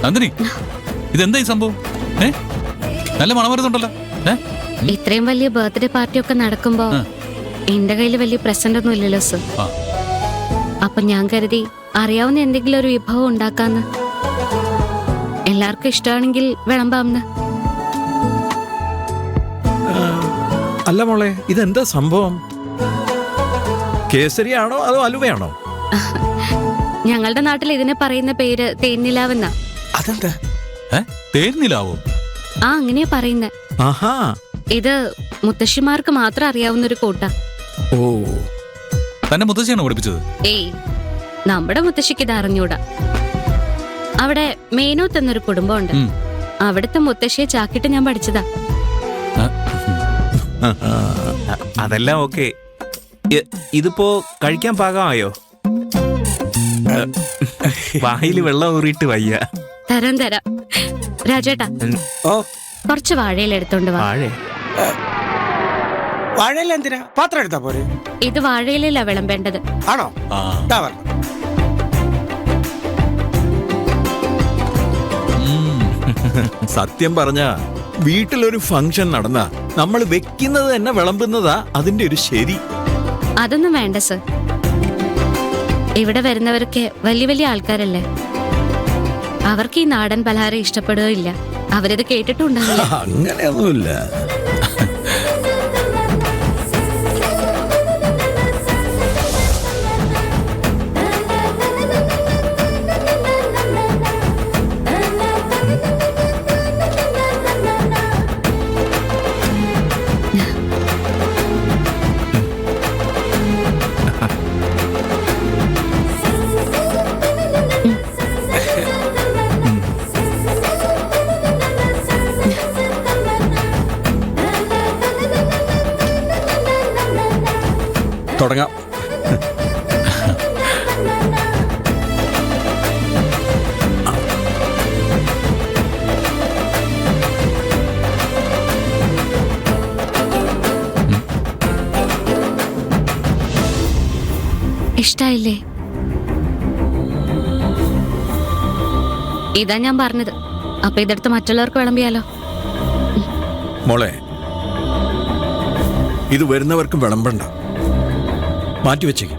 നന്ദിനി, ഇതെന്താ ഈ സംഭവം? നല്ല മണം വരുന്നുണ്ടല്ലോ. ഇത്രയും വലിയ ബർത്ത്ഡേ പാർട്ടി ഒക്കെ നടക്കുമ്പോ എന്റെ കയ്യിൽ വലിയ പ്രസന്റ് ഒന്നും ഇല്ലല്ലോ സർ. അപ്പൊ ഞാൻ കരുതി അറിയാവുന്ന എന്തെങ്കിലും ഒരു വിഭവം ഉണ്ടാക്കാന്ന്. എല്ലാവർക്കും ഇഷ്ടമാണെങ്കിൽ വിളമ്പാന്ന്. അല്ല മോളെ, ഇതെന്താ സംഭവം? കേസരിയാണോ അതോ അലുവയാണോ? ഞങ്ങളുടെ നാട്ടിൽ ഇതിനെ പറയുന്ന പേര് തേൻനിലാവെന്നാ. അതെന്താ? തേൻനിലാവോ? ആ, അങ്ങനെയാ പറയുന്നേ. ആഹാ, ഇത് മുത്തശ്ശിമാർക്ക് മാത്രം അറിയാവുന്ന ഒരു കൂട്ടാ. ഓ, തന്നെ മുത്തശ്ശിയാണോ പഠിപ്പിച്ചത്? ഏയ്, നമ്മുടെ മുത്തശ്ശിക്ക് ഇത് അറിഞ്ഞൂടാ. അവിടെ മേനോത്ത് എന്നൊരു കുടുംബമുണ്ട്. അവിടുത്തെ മുത്തശ്ശിയെ ചാക്കിട്ട് ഞാൻ പഠിച്ചതാ. അതെല്ലാം ഓക്കെ. ഇതിപ്പോ കഴിക്കാൻ പാകമായോ? വായിൽ വെള്ളം ഊറിയിട്ട് വയ്യ. തരാം തരാം. രാജേട്ടാ, ഓ, കുറച്ച് വാഴയില എടുത്തോണ്ട് വാ. വാഴയില എന്തിനാ? പാത്രം എടുത്താ പോരെ? ഇത് വാഴയിലല്ല വിളമ്പേണ്ടത്. ആണോ? സത്യം പറഞ്ഞ വീട്ടിലൊരു ഫംഗ്ഷൻ നടന്ന നമ്മൾ വെക്കുന്നത് തന്നെ വിളമ്പുന്നതാ അതിന്റെ ഒരു ശരി. അതൊന്നും വേണ്ട സർ. ഇവിടെ വരുന്നവരൊക്കെ വലിയ വലിയ ആൾക്കാരല്ലേ. അവർക്ക് ഈ നാടൻ പലഹാരം ഇഷ്ടപ്പെടുകയില്ല. അവരത് കേട്ടിട്ടുണ്ടാവില്ല. അങ്ങനെയൊന്നുമില്ല. തുടങ്ങാം. ഇഷ്ടായില്ലേ? ഇതാ ഞാൻ പറഞ്ഞത്. അപ്പൊ ഇതെടുത്ത് മറ്റുള്ളവർക്ക് വിളമ്പിയാലോ? മോളെ, ഇത് വരുന്നവർക്കും വിളമ്പണ്ട, മാറ്റിവെച്ചേക്ക്.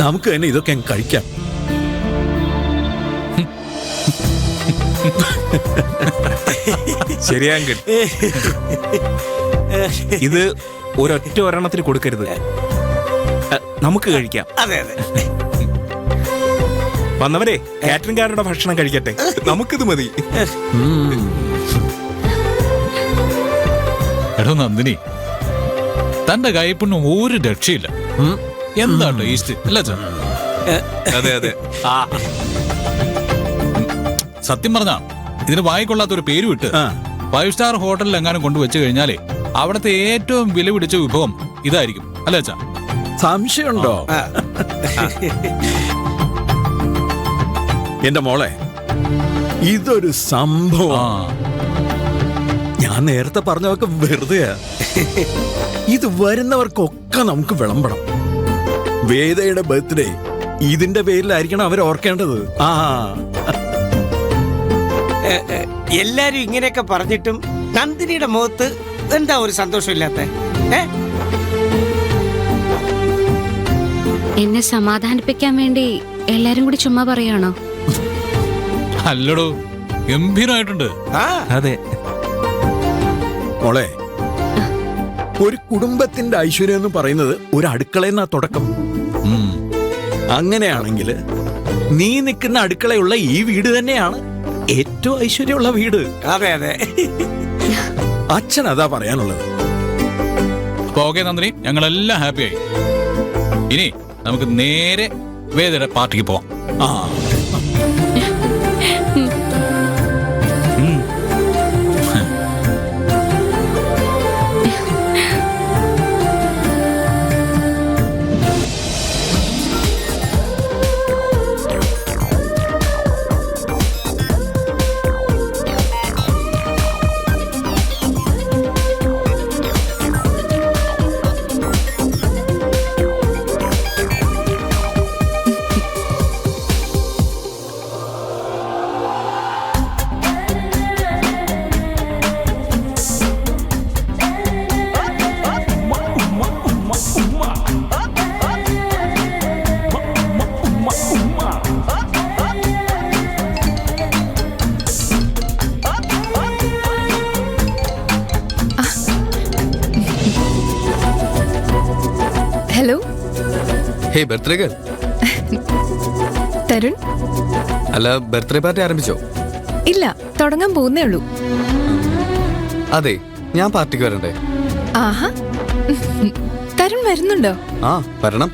നമുക്ക് തന്നെ ഇതൊക്കെ കഴിക്കാം. ശരിയാങ്കിൽ ഇത് ഒരൊറ്റ ഒരെണ്ണത്തിന് കൊടുക്കരുത്. നമുക്ക് കഴിക്കാം. അതെ അതെ. വന്നവരെ കാറ്ററിംഗുകാരുടെ ഭക്ഷണം കഴിക്കട്ടെ. നമുക്കിത് മതി. എടോ നന്ദിനി, തന്റെ കൈപ്പുണ്യം ഒരു രക്ഷയില്ല. എന്താ ടേസ്റ്റ് അല്ല? അതെ അതെ. സത്യം പറഞ്ഞാ ഇതിന് വായിക്കൊള്ളാത്ത ഒരു പേര് വിട്ട് 5 സ്റ്റാർ ഹോട്ടലിൽ എങ്ങാനും കൊണ്ടുവച്ചു കഴിഞ്ഞാലേ അവിടുത്തെ ഏറ്റവും വില പിടിച്ച വിഭവം ഇതായിരിക്കും അല്ലേ അച്ഛാ? സംശയമുണ്ടോ? എന്റെ മോളെ, ഇതൊരു സംഭവം. ഞാൻ നേരത്തെ പറഞ്ഞതൊക്കെ വെറുതെയാ. ഇത് വരുന്നവർക്കൊക്കെ നമുക്ക് വിളമ്പണം. വേദയുടെ ബർത്ത്ഡേ ഇതിന്റെ പേരിലായിരിക്കണം അവർ ഓർക്കേണ്ടത്. എല്ലാരും ഇങ്ങനെയൊക്കെ പറഞ്ഞിട്ടും നന്ദിനിയുടെ മുഖത്ത് എന്താ ഒരു സന്തോഷമില്ലാത്ത? എന്നെ സമാധാനിപ്പിക്കാൻ വേണ്ടി എല്ലാരും കൂടി ചുമ്മാ പറയാണോ? അല്ലടോ, ഗംഭീരമായിട്ടുണ്ട്. അതെ മോളെ, ഒരു കുടുംബത്തിന്റെ ഐശ്വര്യം എന്ന് പറയുന്നത് ഒരു അടുക്കളയെന്നാ തുടക്കം. അങ്ങനെയാണെങ്കിൽ നീ നിൽക്കുന്ന അടുക്കളയുള്ള ഈ വീട് തന്നെയാണ് ഏറ്റവും ഐശ്വര്യമുള്ള വീട്. അതെ അതെ, അച്ഛൻ അതാ പറയാനുള്ളത്. ഓക്കെ നന്ദിനി, ഞങ്ങളെല്ലാം ഹാപ്പിയായി. ഇനി നമുക്ക് നേരെ വേദയുടെ പാർട്ടിക്ക് പോവാം. ഹേ ബർത്ത്ഡേ ഗേൾ. തരുൺ? അല്ല, ബർത്ത്ഡേ പാർട്ടി ആരംഭിച്ചോ? ഇല്ല, തുടങ്ങാൻ പോകുന്നേ ഉള്ളൂ. അതെ, ഞാൻ പാർട്ടിക്ക് വരണ്ടേ? ആഹാ, തരുൺ വരുന്നുണ്ടോ? ആ, വരണം.